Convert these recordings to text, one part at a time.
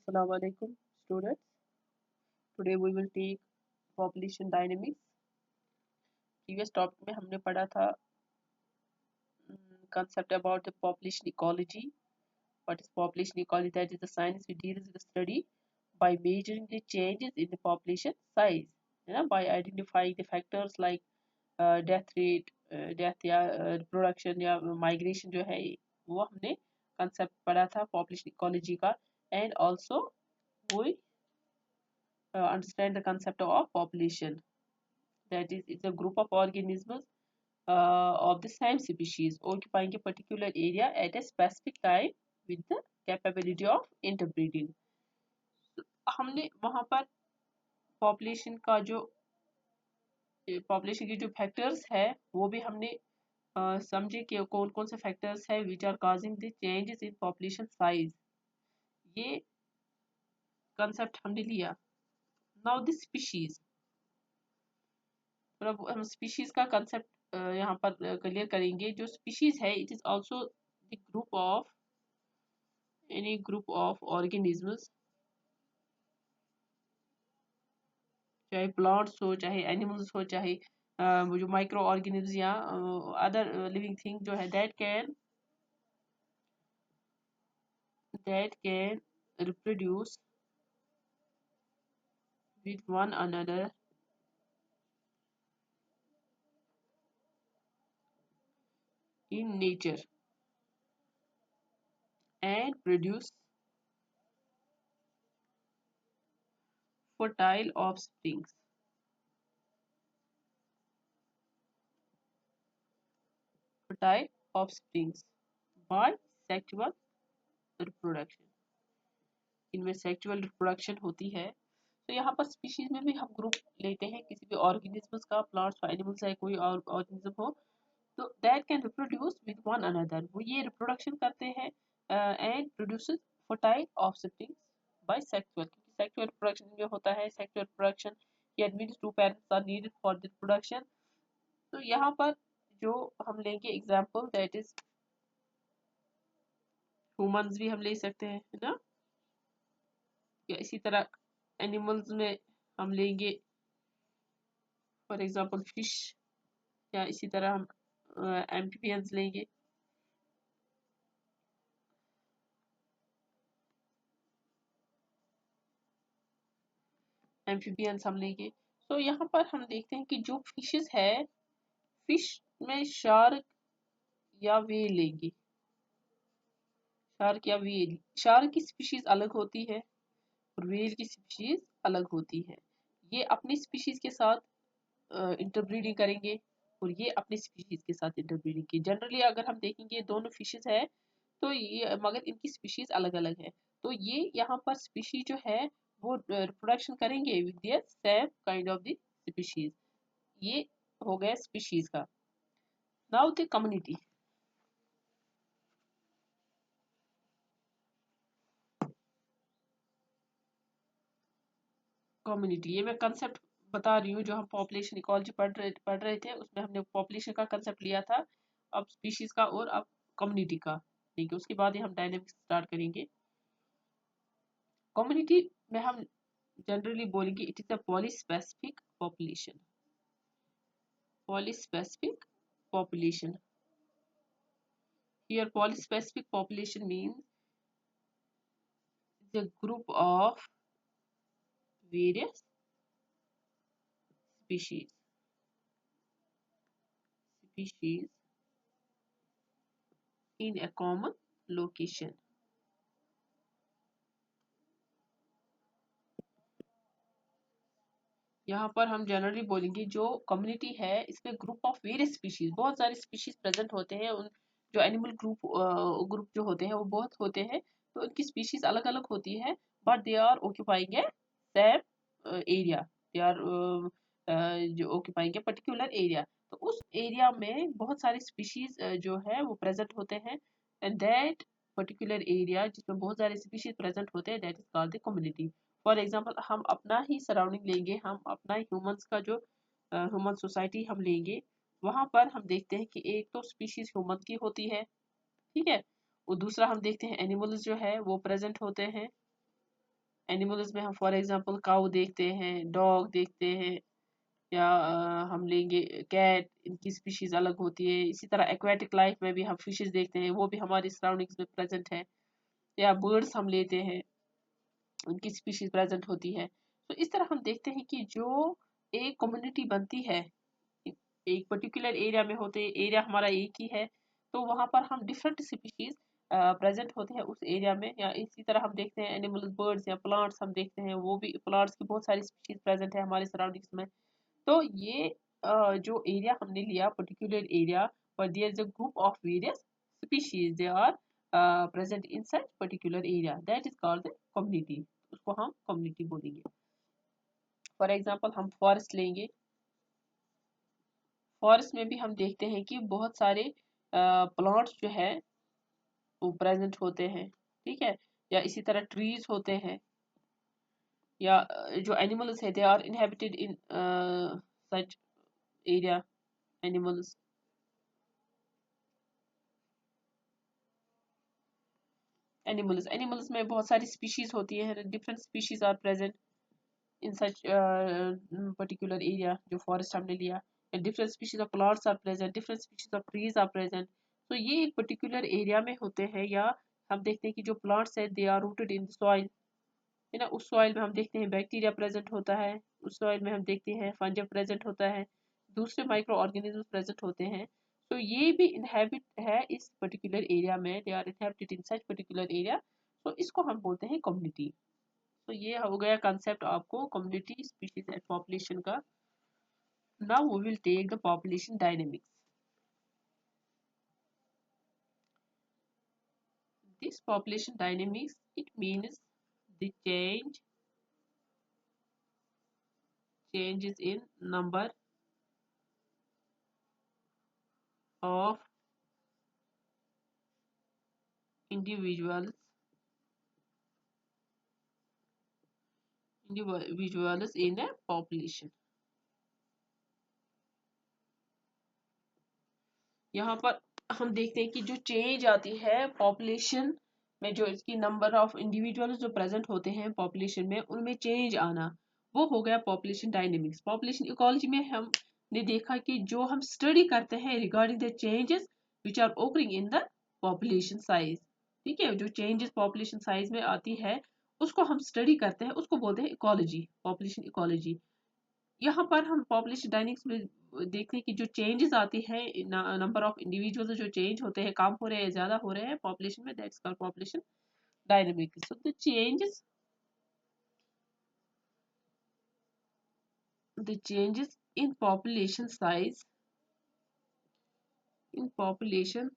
Assalamu alaikum students. Today we will take population dynamics. Previous topic में हमने पढ़ा था concept about the population ecology. What is population ecology? That is the science which deals with the study by measuring the changes in the population size. By identifying the factors like death rate, death या reproduction या migration जो है वो हमने concept पढ़ा था population ecology का, and also we understand the concept of population. That is, it's a group of organisms of the same species occupying a particular area at a specific time with the capability of interbreeding. हमने वहाँ पर population का जो population की जो factors है वो भी हमने समझे कि कौन कौन से factors है which are causing the changes in population size. ये concept हमने लिया. Now the species. मतलब हम स्पीशीज का कंसेप्ट यहाँ पर क्लियर करेंगे. जो स्पीशीज है it is also the group of any group of organisms, चाहे प्लांट्स हो, चाहे एनिमल्स हो, चाहे वो जो माइक्रो ऑर्गेनिजम्स या अदर लिविंग थिंग जो है that can reproduce with one another in nature and produce fertile offsprings. Fertile offsprings by sexual reproduction. इनमें सेक्सुअल रिप्रोडक्शन होती है. तो यहाँ पर स्पीशीज में भी हम ग्रुप लेते हैं किसी भी ऑर्गेनिजम्स का, प्लांट्स और एनिमल्स है, कोई और ऑर्गेनिज्म हो तो that can reproduce with one another. वो ये रिप्रोडक्शन करते हैं and produces fertile offsprings by sexual. क्योंकि सेक्सुअल रिप्रोडक्शन जो होता है, sexual reproduction that means two parents are needed for the reproduction. तो यहाँ पर जो हम लेंगे एग्जांपल दैट इज ह्यूमंस भी हम ले सकते हैं, है ना. या इसी तरह एनिमल्स में हम लेंगे फॉर एग्जांपल फिश, या इसी तरह हम एम्फिबियंस लेंगे. एम्फिबियंस हम लेंगे. तो यहाँ पर हम देखते हैं कि जो फिशेस है, फिश में शार्क या व्हेल लेंगे. शार्क या व्हेल, शार्क की स्पीशीज अलग होती है और व्हेल की स्पीशीज अलग होती है. ये अपनी स्पीशीज के साथ इंटरब्रीडिंग करेंगे और ये अपनी स्पीशीज के साथ इंटरब्रीडिंग की. जनरली अगर हम देखेंगे दोनों फिशेस है तो ये मगर इनकी स्पीशीज अलग अलग है. तो ये यहाँ पर स्पीशीज जो है वो रिप्रोडक्शन करेंगे with their same kind of the species. ये हो गया स्पीशीज का. Now the community. कम्युनिटी ये मैं कंसेप्ट बता रही हूँ. जो हम पॉपुलेशन इकोलॉजी पढ़ रहे थे उसमें हमने पॉपुलेशन का कंसेप्ट लिया था, अब स्पीशीज का और अब कम्युनिटी का. ठीक है, उसके बाद ही हम डायनेमिक्स स्टार्ट करेंगे. कम्युनिटी में हम जनरली बोलेंगे it is a polyspecific population. Polyspecific population. Here polyspecific population means the group of various species in a common location. यहाँ पर हम जनरली बोलेंगे जो कम्युनिटी है इसमें ग्रुप ऑफ वेरियस स्पीशीज, बहुत सारे स्पीशीज प्रेजेंट होते हैं. उन जो एनिमल ग्रुप जो होते हैं वो बहुत होते हैं, तो उनकी स्पीशीज अलग अलग होती है but they are occupying a same area. They are जो ऑक्यूपाइंग ए पर्टिकुलर एरिया. तो उस एरिया में बहुत सारे स्पीशीज जो है वो प्रेजेंट होते हैं एंड दैट पर्टिकुलर एरिया जिसमें बहुत सारे स्पीशीज प्रेजेंट होते हैं that is called the community. For example हम अपना ही सराउंडिंग लेंगे, हम अपना ह्यूमंस का जो ह्यूमन सोसाइटी हम लेंगे, वहां पर हम देखते हैं कि एक तो स्पीशीज ह्यूमन की होती है, ठीक है, और दूसरा हम देखते हैं एनिमल्स जो है वो प्रेजेंट होते हैं. एनिमल्स में हम फॉर एग्जांपल काऊ देखते हैं, डॉग देखते हैं, या हम लेंगे कैट, इनकी स्पीशीज अलग होती है। इसी तरह एक्वेटिक लाइफ में भी हम फिशेस देखते हैं, वो भी हमारी सराउंडिंग्स में प्रेजेंट है। या बर्ड्स हम लेते हैं, उनकी स्पीशीज प्रेजेंट होती है। तो इस तरह हम देखते हैं कि जो एक कम्युनिटी बनती है, एक पर्टिकुलर एरिया में होते, एरिया हमारा एक ही है, तो वहां पर हम डिफरेंट स्पीशीज प्रेजेंट होते हैं उस एरिया में। या इसी तरह हम देखते हैं एनिमल्स, बर्ड्स या प्लांट्स हम देखते हैं, वो भी प्लांट्स की बहुत सारी स्पीशीज प्रेजेंट है हमारे सराउंडिंग्स में। तो ये जो एरिया हमने लिया, पर्टिकुलर एरिया, पर there is a group of various species, they are present in such particular area, that is called the community. उसको हम कम्युनिटी बोलेंगे। फॉर एग्जांपल हम फॉरेस्ट लेंगे, फॉरेस्ट में भी हम देखते हैं कि बहुत सारे प्लांट्स जो है वो प्रेजेंट होते हैं, ठीक है। या इसी तरह ट्रीज होते हैं, या जो एनिमल्स है they are inhabited in such area. Animals animals में बहुत सारी स्पीशीज होती है, different species are present in such particular area जो फॉरेस्ट हमने लिया। Different species of plants are present, different species of trees are present. तो ये एक पर्टिकुलर एरिया में होते हैं। या हम देखते हैं कि जो प्लांट्स है they are rooted in soil, है ना। उस सॉइल में हम देखते हैं बैक्टीरिया प्रेजेंट होता है, उस सॉइल में हम देखते हैं फंजस प्रेजेंट होता है, दूसरे माइक्रो ऑर्गेनिज्म प्रेजेंट होते हैं। तो ये भी इनहेबिट है इस पर्टिकुलर एरिया में, they are inhabited in such particular area. तो इसको हम बोलते हैं कम्युनिटी। तो ये हो गया कंसेप्ट आपको कम्युनिटी, स्पीशीज एंड पॉपुलेशन का। Now we will take the population dynamics. This population dynamics, it means the changes in number of individuals in a population। यहाँ पर हम देखते हैं कि जो चेंज आती है पॉपुलेशन में, जो इसकी नंबर ऑफ इंडिविजुअल्स जो प्रेजेंट होते हैं पॉपुलेशन में, उनमें चेंज आना, वो हो गया पॉपुलेशन डायनेमिक्स। पॉपुलेशन इकोलॉजी में हमने देखा कि जो हम स्टडी करते हैं regarding the changes which are occurring in the population size, ठीक है। जो चेंजेस पॉपुलेशन साइज में आती है उसको हम स्टडी करते हैं, उसको बोलते हैं इकोलॉजी, पॉपुलेशन इकोलॉजी। यहाँ पर हम पॉपुलेशन डायनेमिक्स में देखते हैं कि जो चेंजेस आती है, नंबर ऑफ इंडिविजुअल्स जो चेंज होते हैं, कम हो रहे हैं ज्यादा हो रहे हैं पॉपुलेशन में, that's called population dynamics. So the changes in population size, in population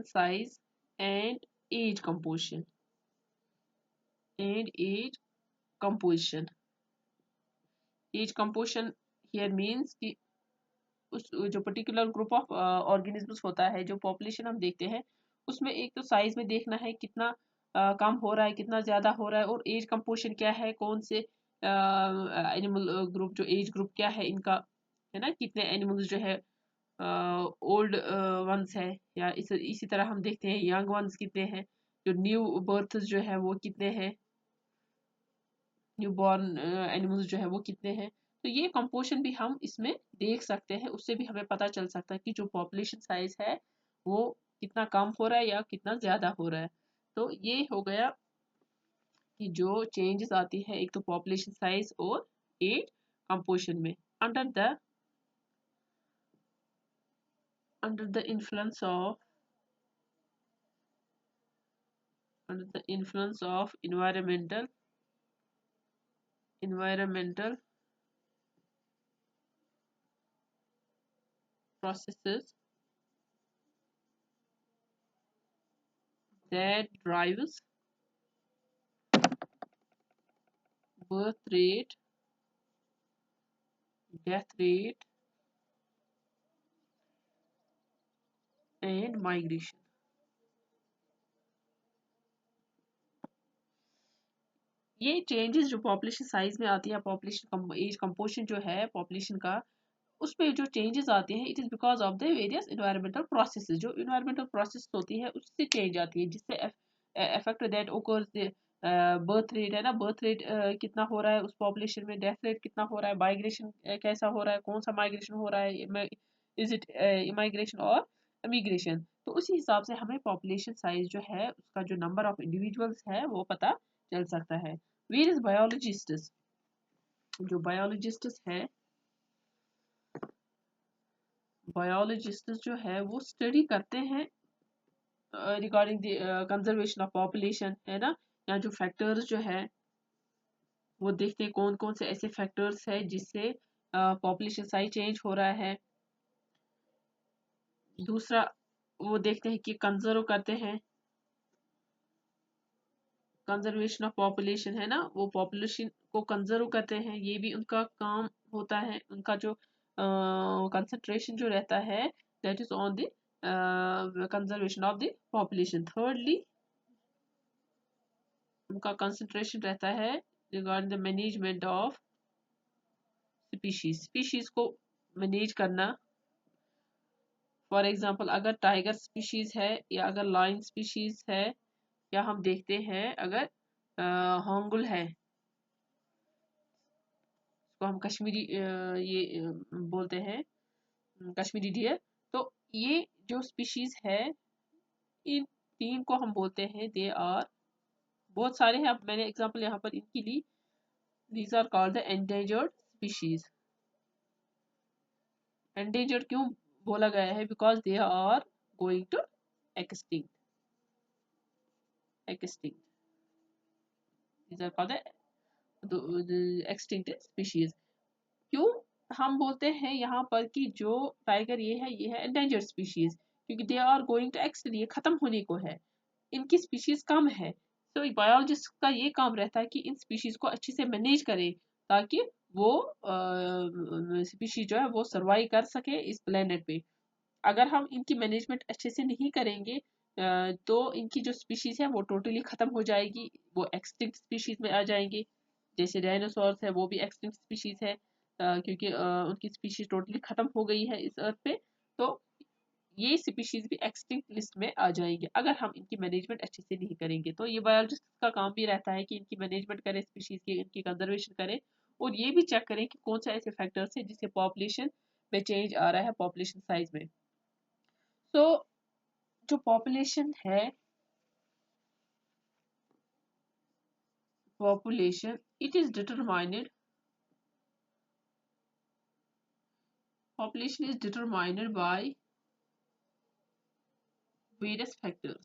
size and age composition, and age composition here means कि उस जो पर्टिकुलर ग्रुप ऑफ ऑर्गेनिजम्स होता है, जो पॉपुलेशन हम देखते हैं, उसमें एक तो साइज में देखना है कितना कम हो रहा है, कितना ज्यादा हो रहा है, और एज कंपोजिशन क्या है, कौन से एनिमल ग्रुप, जो एज ग्रुप क्या है इनका, है ना। कितने एनिमल्स जो है ओल्ड वंस है, या इसी तरह हम देखते हैं यंग वंस कितने हैं, जो न्यू बर्थ जो है वो कितने हैं, न्यू बॉर्न एनिमल्स जो है वो कितने हैं। तो ये कंपोजिशन भी हम इसमें देख सकते हैं, उससे भी हमें पता चल सकता है कि जो पॉपुलेशन साइज है वो कितना कम हो रहा है या कितना ज्यादा हो रहा है। तो ये हो गया कि जो चेंजेस आती है एक तो पॉपुलेशन साइज और एज कंपोजिशन में, under the influence of environmental processes that drives birth rate, death rate and migration। ये चेंजेस जो पॉपुलेशन साइज में आती है, पॉपुलेशन एज कंपोजिशन जो है पॉपुलेशन का, उसमें जो चेंजेस आते हैं, it is because of the various environmental processes. जो इन्वायरमेंटल प्रोसेस होती है उससे चेंज आती है, जिससे factor that occurs birth rate है ना, बर्थ रेट कितना हो रहा है उस पॉपुलेशन में, डेथ रेट कितना हो रहा है, माइग्रेशन कैसा हो रहा है, कौन सा माइग्रेशन हो रहा है, इज इट इमाइग्रेशन और इमिग्रेशन। तो उसी हिसाब से हमें पॉपुलेशन साइज जो है उसका जो नंबर ऑफ इंडिविजुअल्स है वो पता चल सकता है। वेयर इज बायोलॉजिस्ट्स, जो बायोलॉजिस्ट्स है, बायोलॉजिस्ट्स जो है वो स्टडी करते हैं regarding the conservation of population, है ना। यहाँ जो फैक्टर्स जो है वो देखते हैं कौन कौन से ऐसे फैक्टर्स है जिससे पॉपुलेशन साइज चेंज हो रहा है। दूसरा वो देखते हैं कि कंजर्व करते हैं, कंजर्वेशन ऑफ पॉपुलेशन है ना, वो पॉपुलेशन को कंजर्व करते हैं, ये भी उनका काम होता है। उनका जो कंसंट्रेशन जो रहता है that is on the conservation of the population. Thirdly उनका कंसंट्रेशन रहता है regarding the management of species, species को मैनेज करना। फॉर एग्जांपल अगर टाइगर स्पीशीज है या अगर लायन स्पीशीज है, या हम देखते हैं अगर होंगुल है, इसको हम कश्मीरी ये बोलते हैं कश्मीरी डियर। तो ये जो स्पीशीज है इन तीन को हम बोलते हैं दे आर, बहुत सारे हैं, अब मैंने एग्जांपल यहाँ पर इनकी ली। These are called the endangered species. Endangered क्यों बोला गया है? Because they are going to extinct, extinct, these are called the extinct species. क्यों हम बोलते हैं यहाँ पर कि जो टाइगर ये है एंडेंजर्ड स्पीशीज, क्योंकि they are going to extinct, ये खत्म होने को है, इनकी स्पीशीज कम है। तो एक बायोलॉजिस्ट का ये काम रहता है कि इन स्पीशीज को अच्छे से मैनेज करे ताकि वो स्पीशीज जो है वो सर्वाइव कर सके इस प्लेनेट पे। अगर हम इनकी मैनेजमेंट अच्छे से नहीं करेंगे तो इनकी जो स्पीशीज है वो टोटली खत्म हो जाएगी, वो एक्सटिंक्ट स्पीशीज में आ जाएंगे। जैसे डायनासोर्स है वो भी एक्सटिंक्ट स्पीशीज है क्योंकि उनकी स्पीशीज टोटली खत्म हो गई है इस अर्थ पे। तो ये स्पीशीज भी एक्सटिंक्ट लिस्ट में आ जाएंगे अगर हम इनकी मैनेजमेंट अच्छे से नहीं करेंगे। तो ये बायोलॉजिस्ट का काम भी रहता है कि इनकी मैनेजमेंट करें, स्पीशीज की इनकी कंजर्वेशन करें, और ये भी चेक करें कि कौन सा ऐसे फैक्टर्स है जिससे पॉपुलेशन में चेंज आ रहा है पॉपुलेशन साइज में। तो जो पॉपुलेशन है, population it is determined, population is determined by various factors,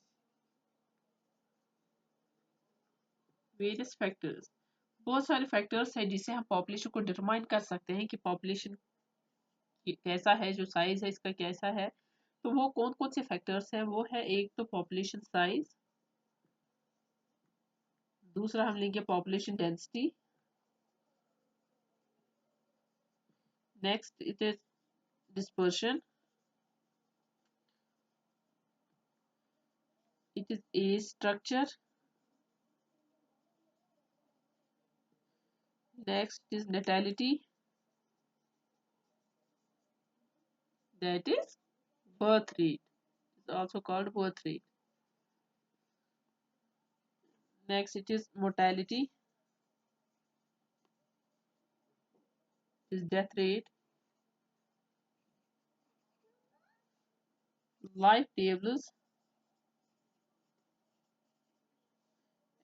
various factors, बहुत सारे फैक्टर्स है जिससे हम पॉपुलेशन को डिटरमाइन कर सकते हैं कि पॉपुलेशन कैसा है, जो साइज है इसका कैसा है। तो वो कौन कौन से फैक्टर्स है? वो है एक तो पॉपुलेशन साइज, दूसरा हम लेंगे population density, next it is dispersion, it is age structure, next is natality, that is birth rate, it's also called birth rate, next it is mortality, is death rate, life tables,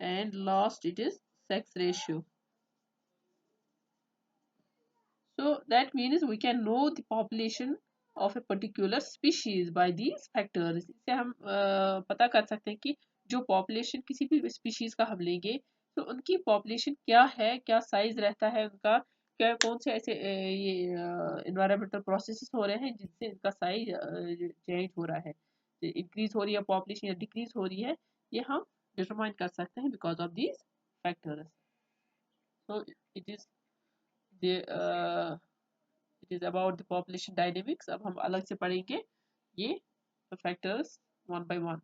and last it is sex ratio. So that means we can know the population of a particular species by these factors. इससे हम पता कर सकते हैं कि जो population किसी भी species का हम लेंगे तो उनकी population क्या है, क्या size रहता है उनका, क्या कौन से ऐसे ये environmental processes हो रहे हैं जिनसे इनका size change हो रहा है, increase हो रही है population या decrease हो रही है, ये हम determine कर सकते हैं because of these factors. So it is the it is about the population dynamics. अब हम अलग से पढ़ेंगे ये factors one by one.